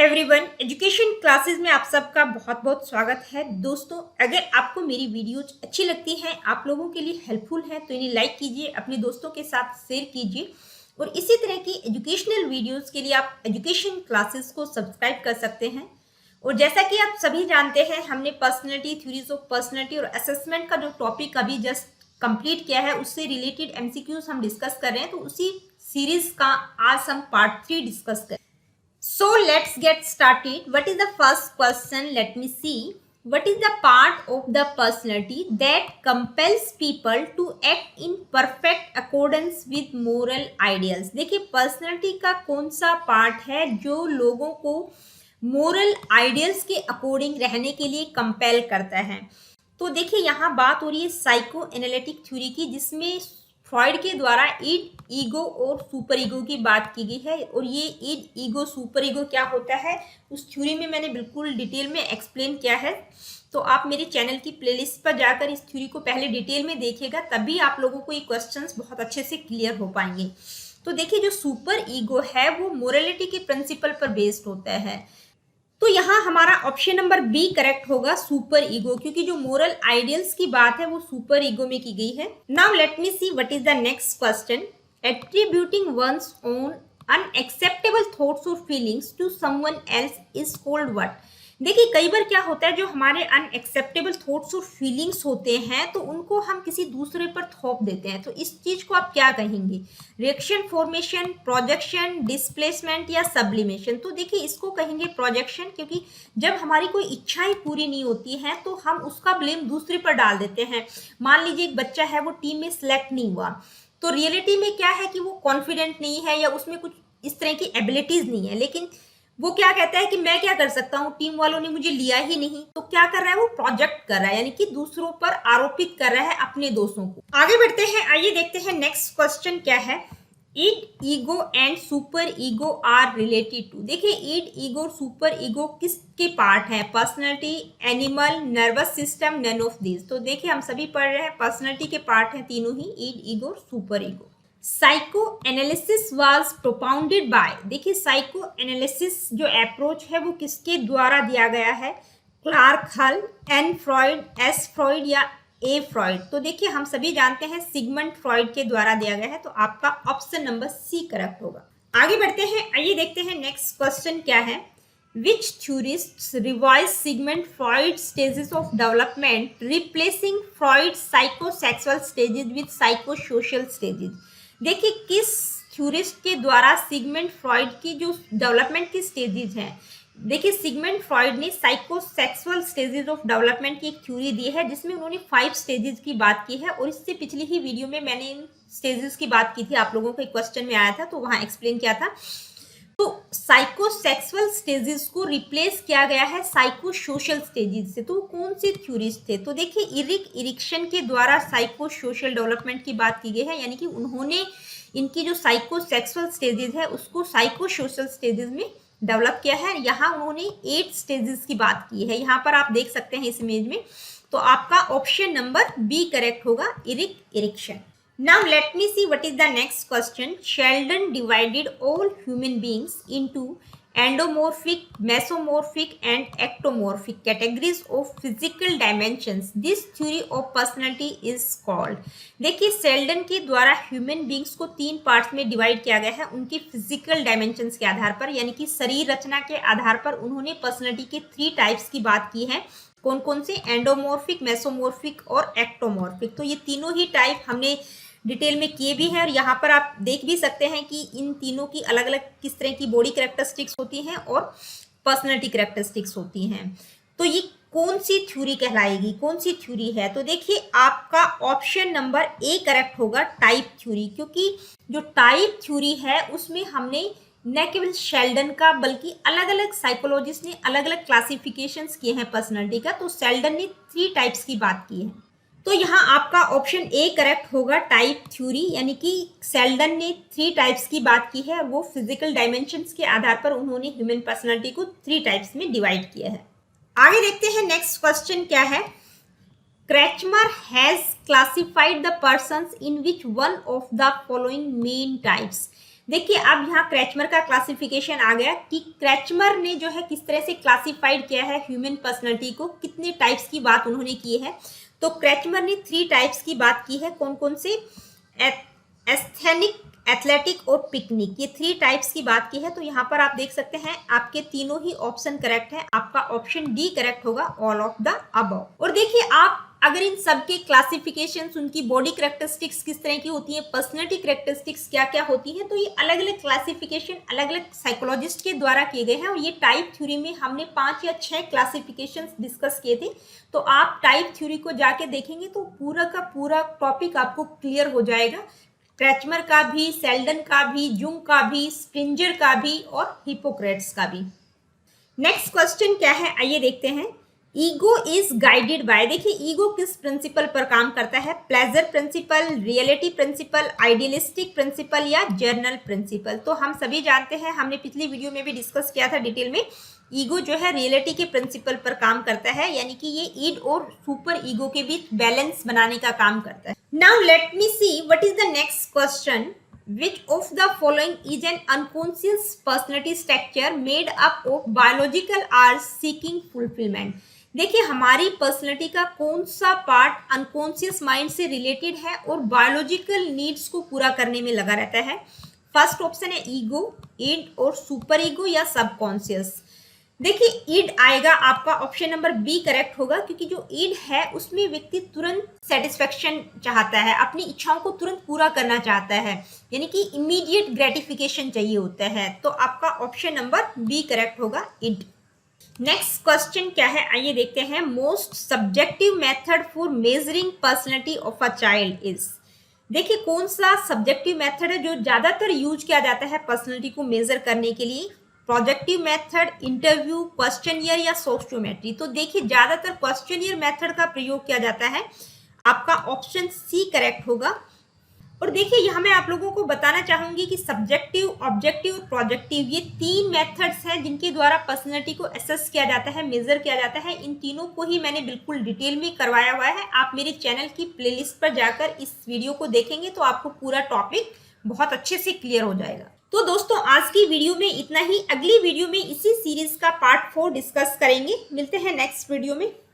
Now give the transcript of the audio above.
Everyone, education classes में आप सबका बहुत बहुत स्वागत है। दोस्तों, अगर आपको मेरी वीडियोज अच्छी लगती हैं, आप लोगों के लिए हेल्पफुल है, तो इन्हें लाइक कीजिए, अपने दोस्तों के साथ शेयर कीजिए। और इसी तरह की एजुकेशनल वीडियोस के लिए आप एजुकेशन क्लासेस को सब्सक्राइब कर सकते हैं। और जैसा कि आप सभी जानते हैं, हमने पर्सनैलिटी, थ्योरीज ऑफ पर्सनैलिटी और असेसमेंट का जो टॉपिक अभी जस्ट कंप्लीट किया है, उससे रिलेटेड एमसीक्यूज हम डिस्कस कर रहे हैं। तो उसी सीरीज का आज हम पार्ट 3 डिस्कस करें। So let's get started. What is the first question? Let me see. What is the part of the personality that compels people to act in perfect accordance with moral ideals? देखिए, personality का कौन सा part है जो लोगों को moral ideals के according रहने के लिए कंपेल करता है। तो देखिए, यहाँ बात हो रही है साइको एनालिटिक थ्योरी की, जिसमें फ्रॉइड के द्वारा ईड, ईगो और सुपर ईगो की बात की गई है। और ये ईड, ईगो, सुपर ईगो क्या होता है, उस थ्योरी में मैंने बिल्कुल डिटेल में एक्सप्लेन किया है। तो आप मेरे चैनल की प्लेलिस्ट पर जाकर इस थ्योरी को पहले डिटेल में देखिएगा, तभी आप लोगों को ये क्वेश्चंस बहुत अच्छे से क्लियर हो पाएंगे। तो देखिए, जो सुपर ईगो है वो मोरालिटी के प्रिंसिपल पर बेस्ड होता है। तो यहाँ हमारा ऑप्शन नंबर बी करेक्ट होगा, सुपर ईगो, क्योंकि जो मोरल आइडियल्स की बात है वो सुपर ईगो में की गई है। Now let me see what is the next question. Attributing one's own unacceptable thoughts और feelings to someone else is called what. देखिए, कई बार क्या होता है, जो हमारे अनएक्सेप्टेबल थॉट्स और फीलिंग्स होते हैं तो उनको हम किसी दूसरे पर थोप देते हैं। तो इस चीज को आप क्या कहेंगे? रिएक्शन, फॉर्मेशन, प्रोजेक्शन, डिस्प्लेसमेंट या सब्लिमेशन? तो देखिए, इसको कहेंगे प्रोजेक्शन, क्योंकि जब हमारी कोई इच्छाएं पूरी नहीं होती हैं तो हम उसका ब्लेम दूसरे पर डाल देते हैं। मान लीजिए एक बच्चा है, वो टीम में सिलेक्ट नहीं हुआ, तो रियलिटी में क्या है कि वो कॉन्फिडेंट नहीं है या उसमें कुछ इस तरह की एबिलिटीज नहीं है, लेकिन वो क्या कहता है कि मैं क्या कर सकता हूँ, टीम वालों ने मुझे लिया ही नहीं। तो क्या कर रहा है, वो प्रोजेक्ट कर रहा है, यानी कि दूसरों पर आरोपित कर रहा है अपने दोषों को। आगे बढ़ते हैं, आइए देखते हैं नेक्स्ट क्वेश्चन क्या है। Id, ego and super ego are related to. देखिए, ईड, ईगो और सुपर ईगो किसके पार्ट है? Personality, animal, nervous system, none of these. तो देखिए, हम सभी पढ़ रहे हैं पर्सनैलिटी के पार्ट हैं तीनों ही, ईड, ईगो और super ego. Psycho analysis was propounded bye. देखिए, साइको एनालिसिस जो अप्रोच है वो किसके द्वारा दिया गया है? क्लार्क हल, एन फ्रॉइड, एस फ्रॉइड या ए फ्रॉइड? तो देखिए, हम सभी जानते हैं सिगमंड फ्रॉइड के द्वारा दिया गया है। तो आपका ऑप्शन नंबर सी करेक्ट होगा। आगे बढ़ते हैं, आइए देखते हैं नेक्स्ट क्वेश्चन क्या है। Which theorists revise Sigmund Freud's stages of development, replacing Freud's psychosexual stages with psychosocial stages? देखिए, किस थ्योरिस्ट के द्वारा सिगमंड फ्रॉइड की जो डेवलपमेंट की स्टेजेस हैं। देखिए, सिगमंड फ्रॉइड ने साइकोसेक्सुअल स्टेजेस ऑफ डेवलपमेंट की एक थ्योरी दी है, जिसमें उन्होंने 5 स्टेजेस की बात की है। और इससे पिछली ही वीडियो में मैंने इन स्टेजेस की बात की थी, आप लोगों को एक क्वेश्चन में आया था तो वहां एक्सप्लेन किया था। तो साइकोसेक्सुअल स्टेजेस को रिप्लेस किया गया है साइकोसोशल स्टेजेस से। तो कौन से थ्योरिस्ट थे? तो देखिए, इरिक इरिक्शन के द्वारा साइकोसोशल डेवलपमेंट की बात की गई है, यानी कि उन्होंने इनकी जो साइकोसेक्सुअल स्टेजेस है उसको साइकोसोशल स्टेजेस में डेवलप किया है। यहाँ उन्होंने 8 स्टेजेस की बात की है, यहाँ पर आप देख सकते हैं इस इमेज में। तो आपका ऑप्शन नंबर बी करेक्ट होगा, Eric इरिक्शन। Now let me see what is the next question. Sheldon divided all human beings into endomorphic, mesomorphic and ectomorphic categories of physical dimensions. This theory of personality is called. देखिए, Sheldon के द्वारा human beings को 3 parts में divide किया गया है उनकी physical dimensions के आधार पर, यानी कि शरीर रचना के आधार पर उन्होंने पर्सनैलिटी के 3 टाइप्स की बात की है। कौन कौन से? एंडोमॉर्फिक, मेसोमॉर्फिक और एक्टोमॉर्फिक। तो ये तीनों ही टाइप हमने डिटेल में किए भी हैं, और यहाँ पर आप देख भी सकते हैं कि इन तीनों की अलग अलग किस तरह की बॉडी कैरेक्टरिस्टिक्स होती हैं और पर्सनैलिटी कैरेक्टरिस्टिक्स होती हैं। तो ये कौन सी थ्योरी कहलाएगी, कौन सी थ्योरी है? तो देखिए, आपका ऑप्शन नंबर ए करेक्ट होगा, टाइप थ्योरी। क्योंकि जो टाइप थ्योरी है उसमें हमने न केवल शेल्डन का बल्कि अलग अलग साइकोलॉजिस्ट ने अलग अलग क्लासिफिकेशंस किए हैं पर्सनैलिटी का। तो शेल्डन ने 3 टाइप्स की बात की है। तो यहाँ आपका ऑप्शन ए करेक्ट होगा, टाइप थ्योरी, यानी कि शेल्डन ने 3 टाइप्स की बात की है। वो फिजिकल डायमेंशंस के आधार पर उन्होंने ह्यूमन पर्सनैलिटी को 3 टाइप्स में डिवाइड किया है। आगे देखते हैं नेक्स्ट क्वेश्चन क्या है। Kretschmer has classified the persons in which one of the following main types। देखिए अब यहाँ क्रैचमर का क्लासिफिकेशन आ गया कि क्रैचमर ने जो है किस तरह से क्लासिफाइड किया है ह्यूमन पर्सनैलिटी को, कितने टाइप्स की बात उन्होंने की है। तो क्रैचमर ने 3 टाइप्स की बात की है। कौन कौन से? एस्थेनिक, एथलेटिक और पिकनिक, ये 3 टाइप्स की बात की है। तो यहाँ पर आप देख सकते हैं आपके तीनों ही ऑप्शन करेक्ट है। आपका ऑप्शन डी करेक्ट होगा, ऑल ऑफ द अबव। और देखिए आप अगर इन सबके क्लासिफिकेशंस, उनकी बॉडी कैरेक्टरिस्टिक्स किस तरह की होती है, पर्सनैलिटी कैरेक्टरिस्टिक्स क्या क्या होती है, तो ये अलग अलग क्लासिफिकेशन अलग अलग साइकोलॉजिस्ट के द्वारा किए गए हैं। और ये टाइप थ्योरी में हमने 5 या 6 क्लासिफिकेशंस डिस्कस किए थे। तो आप टाइप थ्योरी को जाके देखेंगे तो पूरा का पूरा टॉपिक आपको क्लियर हो जाएगा। क्रैचमर का भी, सेल्डन का भी, जुंग का भी, स्प्रिंजर का भी और हिपोक्रेट्स का भी। नेक्स्ट क्वेश्चन क्या है, आइए देखते हैं। ईगो इज गाइडेड बाय, देखिए ईगो किस प्रिंसिपल पर काम करता है? Pleasure principle, reality principle, idealistic principle या जर्नल प्रिंसिपल। तो हम सभी जानते हैं, हमने पिछली वीडियो में भी डिस्कस किया था डिटेल में, ईगो जो है रियलिटी के प्रिंसिपल पर काम करता है, यानी कि ये ईड और सुपर ईगो के बीच बैलेंस बनाने का काम करता है। Now let me see what is the next question. Which of the following is an unconscious personality structure made up of biological or seeking fulfillment? देखिए हमारी पर्सनैलिटी का कौन सा पार्ट अनकॉन्शियस माइंड से रिलेटेड है और बायोलॉजिकल नीड्स को पूरा करने में लगा रहता है। फर्स्ट ऑप्शन है ईगो, ईड और सुपर ईगो या सबकॉन्शियस। देखिए ईड आएगा, आपका ऑप्शन नंबर बी करेक्ट होगा, क्योंकि जो ईड है उसमें व्यक्ति तुरंत सेटिस्फेक्शन चाहता है, अपनी इच्छाओं को तुरंत पूरा करना चाहता है, यानी कि इमीडिएट ग्रेटिफिकेशन चाहिए होता है। तो आपका ऑप्शन नंबर बी करेक्ट होगा, ईड। नेक्स्ट क्वेश्चन क्या है, आइए देखते हैं। Most subjective method for measuring personality of a child is. देखिए कौन सा सब्जेक्टिव मेथड है जो ज्यादातर यूज किया जाता है पर्सनैलिटी को मेजर करने के लिए? प्रोजेक्टिव मेथड, इंटरव्यू, क्वेश्चनियर या सोशियोमेट्री। तो देखिए ज्यादातर क्वेश्चनियर मेथड का प्रयोग किया जाता है। आपका ऑप्शन सी करेक्ट होगा। और देखिए यहाँ मैं आप लोगों को बताना चाहूंगी कि सब्जेक्टिव, ऑब्जेक्टिव और प्रोजेक्टिव, ये 3 मेथड्स हैं जिनके द्वारा पर्सनैलिटी को असेस किया जाता है, मेजर किया जाता है। इन तीनों को ही मैंने बिल्कुल डिटेल में करवाया हुआ है। आप मेरे चैनल की प्लेलिस्ट पर जाकर इस वीडियो को देखेंगे तो आपको पूरा टॉपिक बहुत अच्छे से क्लियर हो जाएगा। तो दोस्तों आज की वीडियो में इतना ही। अगली वीडियो में इसी सीरीज का पार्ट 4 डिस्कस करेंगे। मिलते हैं नेक्स्ट वीडियो में।